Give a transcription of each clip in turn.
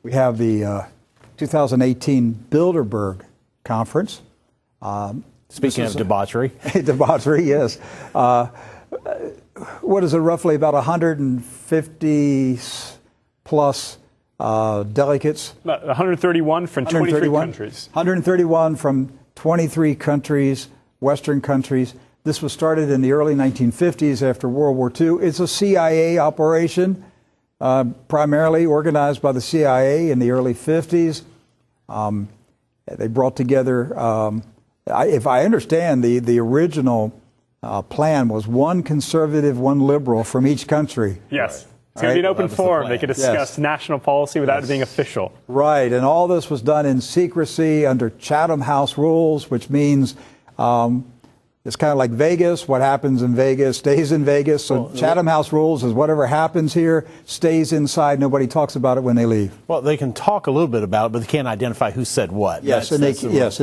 We have the 2018 Bilderberg Conference. Speaking of debauchery. Debauchery, yes. What is it, roughly about 150 plus delegates? 131 from 23 countries. 131 from 23 countries, Western countries. This was started in the early 1950s after World War II. It's a CIA operation, primarily organized by the CIA in the early 50s. They brought together, if I understand, the original plan was one conservative, one liberal from each country. Yes. It's going to be an open forum. They could discuss national policy without it being official. Right. And all this was done in secrecy under Chatham House rules, which means it's kind of like Vegas. What happens in Vegas stays in Vegas. So Chatham House rules is whatever happens here stays inside. Nobody talks about it when they leave. Well, they can talk a little bit about it, but they can't identify who said what. Yes, and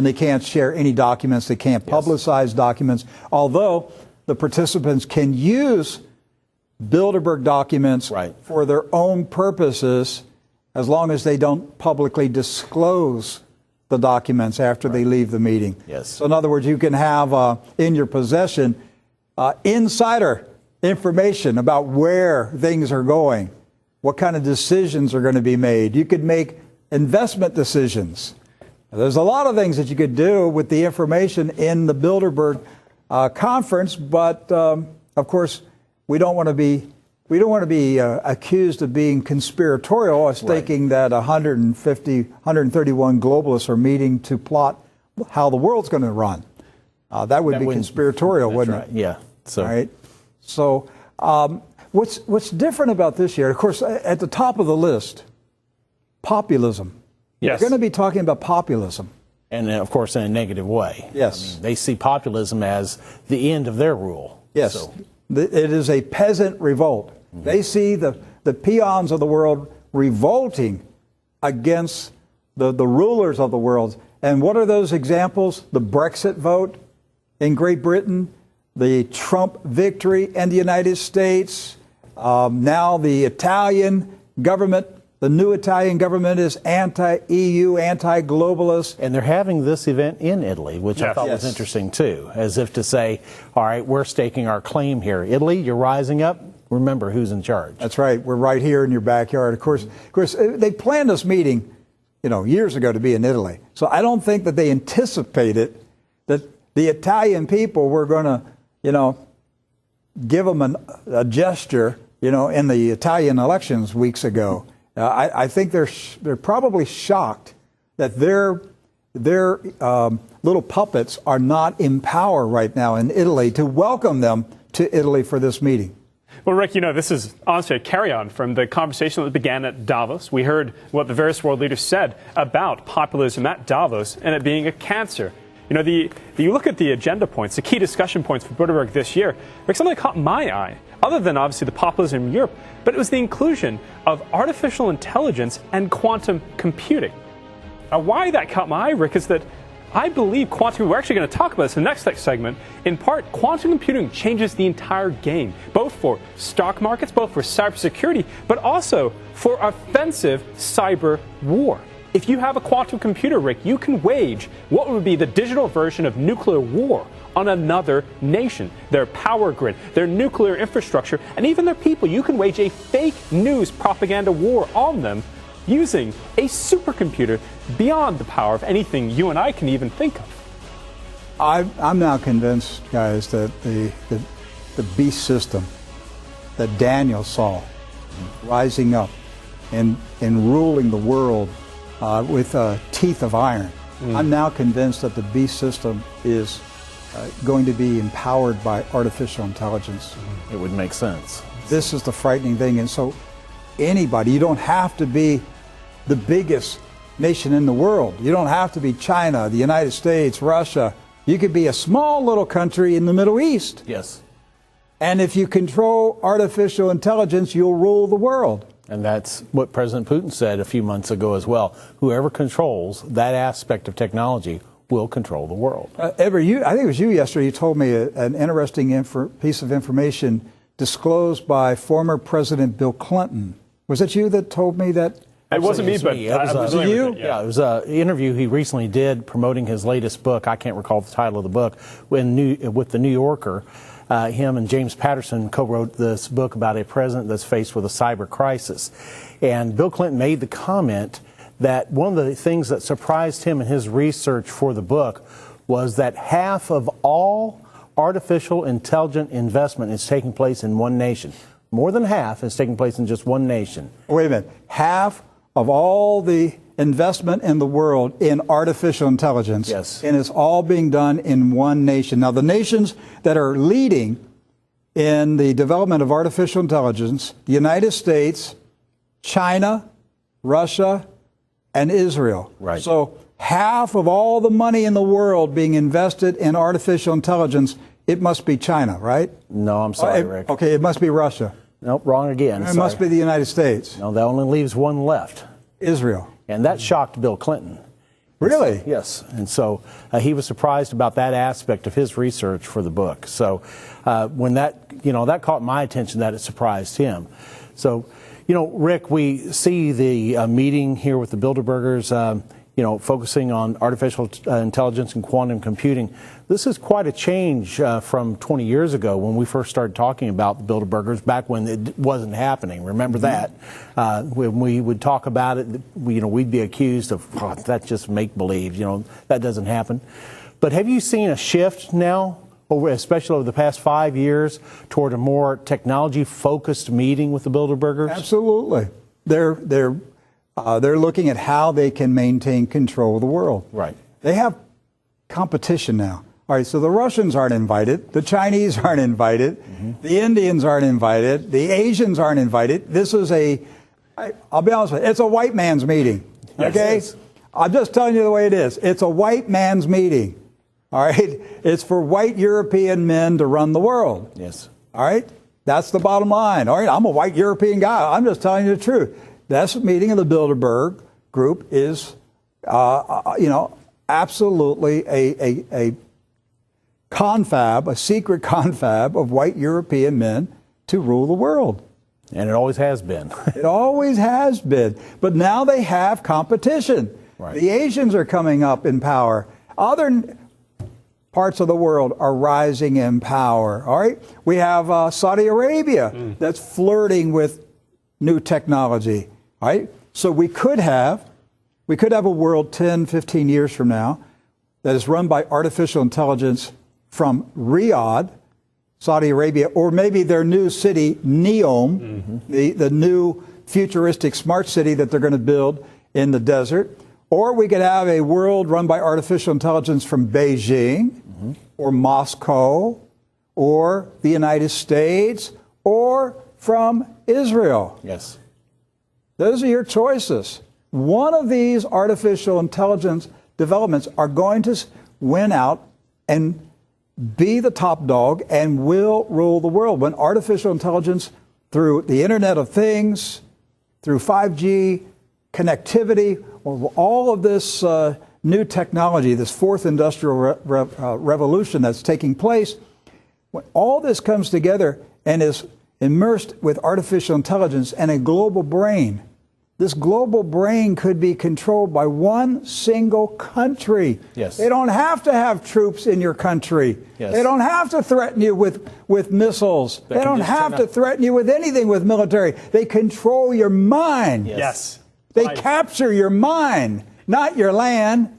they can't share any documents. They can't publicize documents. Although the participants can use Bilderberg documents for their own purposes, as long as they don't publicly disclose the documents after they leave the meeting. Yes. So in other words, you can have in your possession insider information about where things are going, what kind of decisions are going to be made. You could make investment decisions. There's a lot of things that you could do with the information in the Bilderberg conference, but of course, we don't want to be accused of being conspiratorial or thinking that 131 globalists are meeting to plot how the world's going to run. That would be conspiratorial, wouldn't it? Yeah. So. Right. So what's different about this year? Of course, at the top of the list, populism. Yes. We're going to be talking about populism. And of course, in a negative way. Yes. I mean, they see populism as the end of their rule. Yes. So. It is a peasant revolt. They see the peons of the world revolting against the rulers of the world. And what are those examples? The Brexit vote in Great Britain, the Trump victory in the United States, now the Italian government. The new Italian government is anti-EU, anti-globalist. And they're having this event in Italy, which I thought was interesting, too, as if to say, all right, we're staking our claim here. Italy, you're rising up. Remember who's in charge. That's right. We're right here in your backyard. Of course, they planned this meeting, years ago to be in Italy. So I don't think that they anticipated that the Italian people were going to, give them a gesture, in the Italian elections weeks ago. I think they're probably shocked that their little puppets are not in power right now in Italy to welcome them to Italy for this meeting. Well, Rick, this is honestly a carry-on from the conversation that began at Davos. We heard what the various world leaders said about populism at Davos and it being a cancer. You look at the agenda points, the key discussion points for Bilderberg this year. Rick, something that caught my eye, other than obviously the populism in Europe, but it was the inclusion of artificial intelligence and quantum computing. Now, why that caught my eye, Rick, is that I believe quantum, we're actually going to talk about this in the next segment, in part, quantum computing changes the entire game, both for stock markets, both for cybersecurity, but also for offensive cyber war. If you have a quantum computer, Rick, you can wage what would be the digital version of nuclear war on another nation, their power grid, their nuclear infrastructure, and even their people. You can wage a fake news propaganda war on them using a supercomputer beyond the power of anything you and I can even think of. I'm now convinced, guys, that the beast system that Daniel saw rising up and ruling the world with teeth of iron. I'm now convinced that the beast system is going to be empowered by artificial intelligence. It would make sense. This is the frightening thing. And so anybody, you don't have to be the biggest nation in the world. You don't have to be China, the United States, Russia. You could be a small little country in the Middle East. Yes. And if you control artificial intelligence, you'll rule the world. And that's what President Putin said a few months ago as well. Whoever controls that aspect of technology will control the world. I think it was you yesterday, you told me an interesting piece of information disclosed by former President Bill Clinton. Was it you that told me that It wasn't me, but it was I'm familiar with it, yeah, it was an interview he recently did promoting his latest book. I can't recall the title of the book. With the New Yorker, him and James Patterson co-wrote this book about a president that's faced with a cyber crisis. And Bill Clinton made the comment that one of the things that surprised him in his research for the book was that half of all artificial intelligent investment is taking place in one nation. More than half is taking place in just one nation. Wait a minute. Half of all the investment in the world in artificial intelligence, yes, and it's all being done in one nation. Now, the nations that are leading in the development of artificial intelligence, the United States, China, Russia, and Israel. Right. So half of all the money in the world being invested in artificial intelligence, it must be China, right? No, I'm sorry, Rick. Okay, it must be Russia. Nope, wrong again. It must be the United States. No, that only leaves one left. Israel. And that shocked Bill Clinton. Really? Yes. And so he was surprised about that aspect of his research for the book. So when that caught my attention, that it surprised him. So, Rick, we see the meeting here with the Bilderbergers, focusing on artificial intelligence and quantum computing. This is quite a change from 20 years ago when we first started talking about the Bilderbergers, back when it wasn't happening. Remember that? When we would talk about it, we'd be accused of, that's just make-believe, that doesn't happen. But have you seen a shift now, especially over the past 5 years, toward a more technology-focused meeting with the Bilderbergers? Absolutely. They're looking at how they can maintain control of the world. Right. They have competition now. All right, so the Russians aren't invited. The Chinese aren't invited. The Indians aren't invited. The Asians aren't invited. This is I'll be honest with you, it's a white man's meeting. Okay? Yes. I'm just telling you the way it is. It's a white man's meeting. All right? It's for white European men to run the world. Yes. All right? That's the bottom line. All right, I'm a white European guy. I'm just telling you the truth. This meeting of the Bilderberg group is, absolutely a confab, a secret confab of white European men to rule the world. And it always has been. It always has been. But now they have competition. Right. The Asians are coming up in power. Other parts of the world are rising in power. All right? We have Saudi Arabia that's flirting with new technology. All right? So we could have a world 10, 15 years from now that is run by artificial intelligence from Riyadh, Saudi Arabia, or maybe their new city, Neom, the new futuristic smart city that they're going to build in the desert. Or we could have a world run by artificial intelligence from Beijing, or Moscow, or the United States, or from Israel. Yes. Those are your choices. One of these artificial intelligence developments are going to win out and be the top dog and will rule the world. When artificial intelligence, through the Internet of Things, through 5G, connectivity, all of this new technology, this fourth industrial revolution that's taking place, when all this comes together and is immersed with artificial intelligence and a global brain, this global brain could be controlled by one single country. Yes. They don't have to have troops in your country. Yes. They don't have to threaten you with missiles. They don't have to threaten you with anything with military. They control your mind. Yes. They capture your mind, not your land.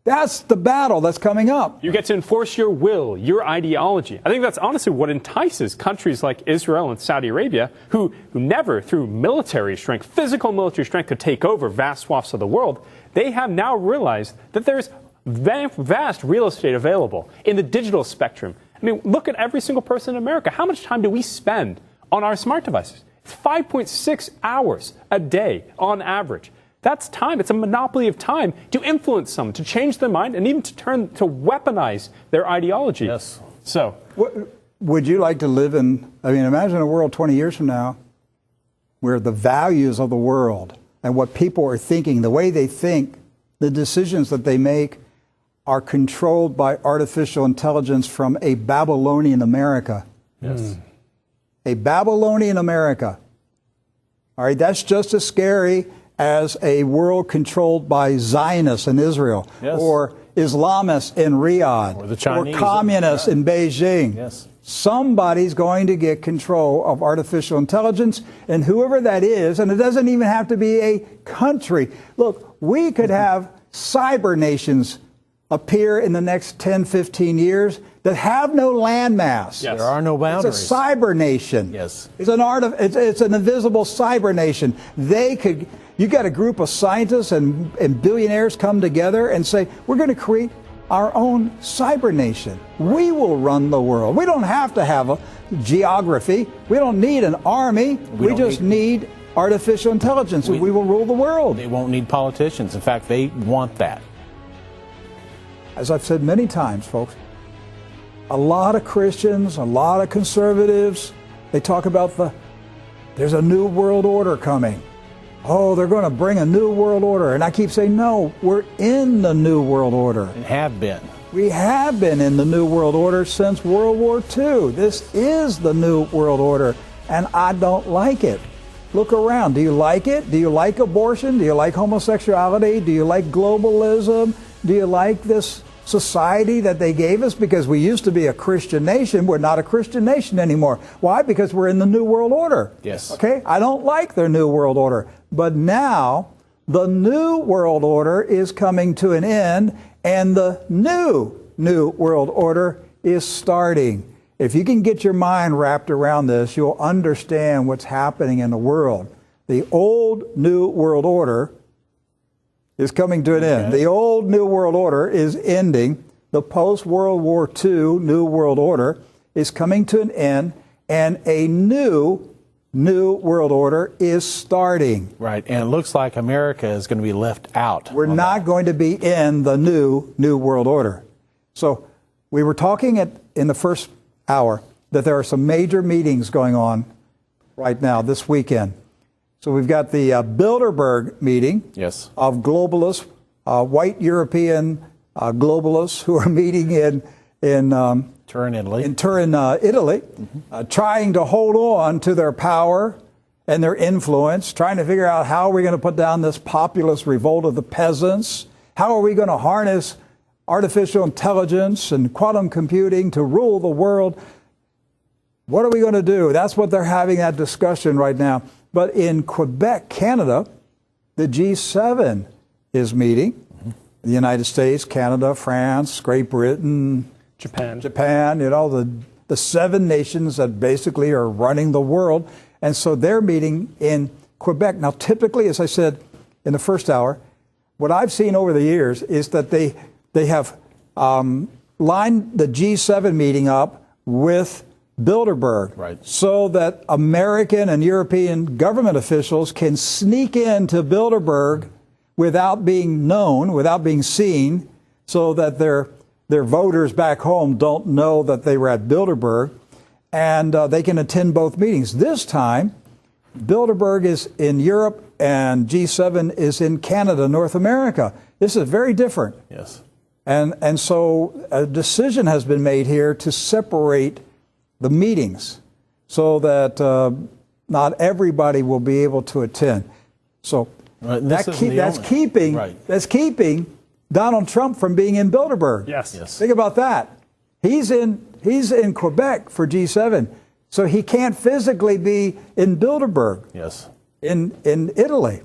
That's the battle that's coming up. You get to enforce your will, your ideology. I think that's honestly what entices countries like Israel and Saudi Arabia, who never, through military strength, physical military strength, could take over vast swaths of the world. They have now realized that there's vast real estate available in the digital spectrum. I mean, look at every single person in America. How much time do we spend on our smart devices? It's 5.6 hours a day on average. That's time. It's a monopoly of time to influence someone, to change their mind, and even to weaponize their ideology. Yes. So, would you like to live in, imagine a world 20 years from now where the values of the world and what people are thinking, the way they think, the decisions that they make are controlled by artificial intelligence from a Babylonian America. Yes. A Babylonian America. All right, that's just as scary as a world controlled by Zionists in Israel, Yes. or Islamists in Riyadh, Or the Chinese. communists in Beijing. Yes. Somebody's going to get control of artificial intelligence, and whoever that is, and it doesn't even have to be a country. Look, we could have cyber nations appear in the next 10, 15 years that have no landmass. Yes. There are no boundaries. It's a cyber nation. Yes. It's it's an invisible cyber nation. You got a group of scientists and billionaires come together and say, we're going to create our own cyber nation. We will run the world. We don't have to have a geography. We don't need an army. We just need artificial intelligence, and we will rule the world. They won't need politicians. In fact, they want that. As I've said many times, folks, a lot of Christians, a lot of conservatives, they talk about there's a new world order coming. Oh, they're going to bring a new world order. And I keep saying, no, we're in the new world order. And have been. We have been in the new world order since World War II. This is the new world order, and I don't like it. Look around. Do you like it? Do you like abortion? Do you like homosexuality? Do you like globalism? Do you like this society that they gave us? Because we used to be a Christian nation. We're not a Christian nation anymore. Why? Because we're in the New World Order. Yes. Okay? I don't like their New World Order. But now, the New World Order is coming to an end, and the New World Order is starting. If you can get your mind wrapped around this, you'll understand what's happening in the world. The old New World Order is coming to an end. The old New World Order is ending. The post-World War II New World Order is coming to an end, and a new World Order is starting. Right, and it looks like America is going to be left out. We're not going to be in the new World Order. So we were talking in the first hour that there are some major meetings going on right now this weekend. So we've got the Bilderberg Meeting of globalists, white European globalists who are meeting in Turin, Italy. Italy, trying to hold on to their power and their influence, trying to figure out how are we going to put down this populist revolt of the peasants? How are we going to harness artificial intelligence and quantum computing to rule the world? What are we going to do? That's what they're having that discussion right now. But in Quebec, Canada, the G7 is meeting. The United States, Canada, France, Great Britain, Japan, you know, the 7 nations that basically are running the world. And so they're meeting in Quebec. Now, typically, as I said in the first hour, what I've seen over the years is that they have lined the G7 meeting up with Bilderberg, right, so that American and European government officials can sneak into Bilderberg without being known, without being seen, so that their voters back home don't know that they were at Bilderberg, and they can attend both meetings. This time, Bilderberg is in Europe and G7 is in Canada, North America. This is very different. Yes. And so a decision has been made here to separate the meetings so that not everybody will be able to attend. So that's keeping Donald Trump from being in Bilderberg. Yes. Think about that. He's in Quebec for G7, so he can't physically be in Bilderberg. Yes. In Italy.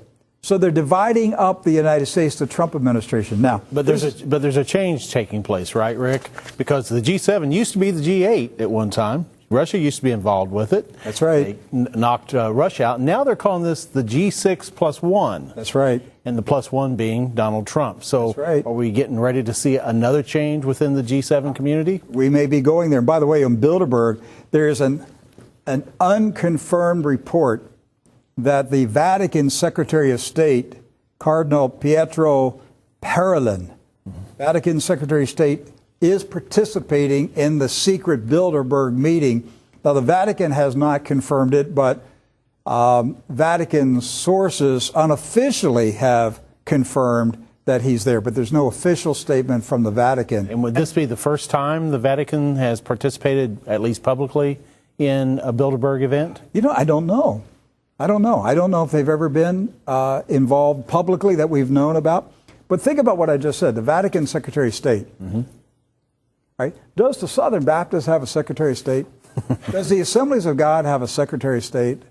So they're dividing up the United States, the Trump administration. Now, but there's a change taking place, right, Rick? Because the G7 used to be the G8 at one time. Russia used to be involved with it. That's right. They knocked Russia out. Now they're calling this the G6 plus 1. That's right. And the plus 1 being Donald Trump. So that's right. Are we getting ready to see another change within the G7 community? We may be going there. And by the way, in Bilderberg, there is an unconfirmed report that the Vatican Secretary of State, Cardinal Pietro Parolin, Vatican Secretary of State, is participating in the secret Bilderberg meeting. Now, the Vatican has not confirmed it, but Vatican sources unofficially have confirmed that he's there, but there's no official statement from the Vatican. And would this be the first time the Vatican has participated, at least publicly, in a Bilderberg event? You know, I don't know. I don't know. I don't know if they've ever been involved publicly that we've known about. But think about what I just said. The Vatican Secretary of State. Right? Does the Southern Baptists have a Secretary of State? Does the Assemblies of God have a Secretary of State?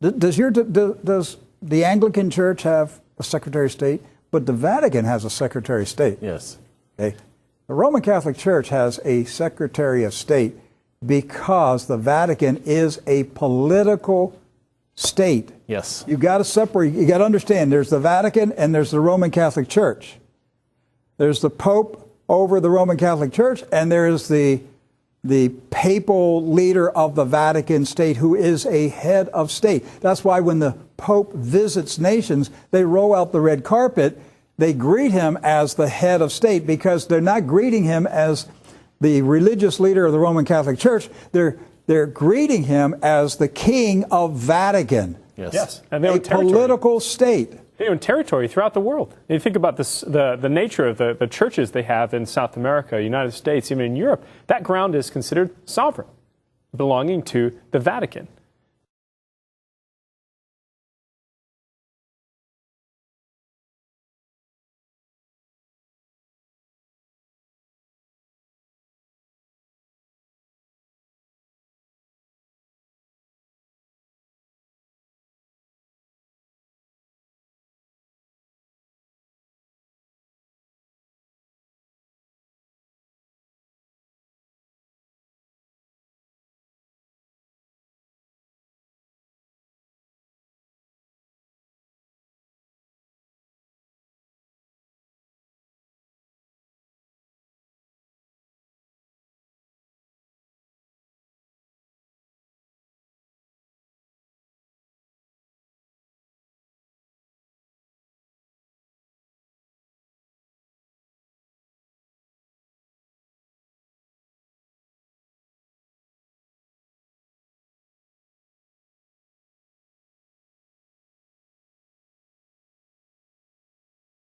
Does the Anglican Church have a Secretary of State? But the Vatican has a Secretary of State. Yes. Okay? The Roman Catholic Church has a Secretary of State because the Vatican is a political state. Yes. You've got to separate. You got to understand. There's the Vatican and there's the Roman Catholic Church. There's the Pope over the Roman Catholic Church, and there is the papal leader of the Vatican state who is a head of state. That's why when the Pope visits nations, they roll out the red carpet. They greet him as the head of state because they're not greeting him as the religious leader of the Roman Catholic Church. They're greeting him as the king of Vatican. Yes. And they a political state. They own territory throughout the world. And you think about this, the nature of the churches they have in South America, United States, even in Europe, that ground is considered sovereign, belonging to the Vatican.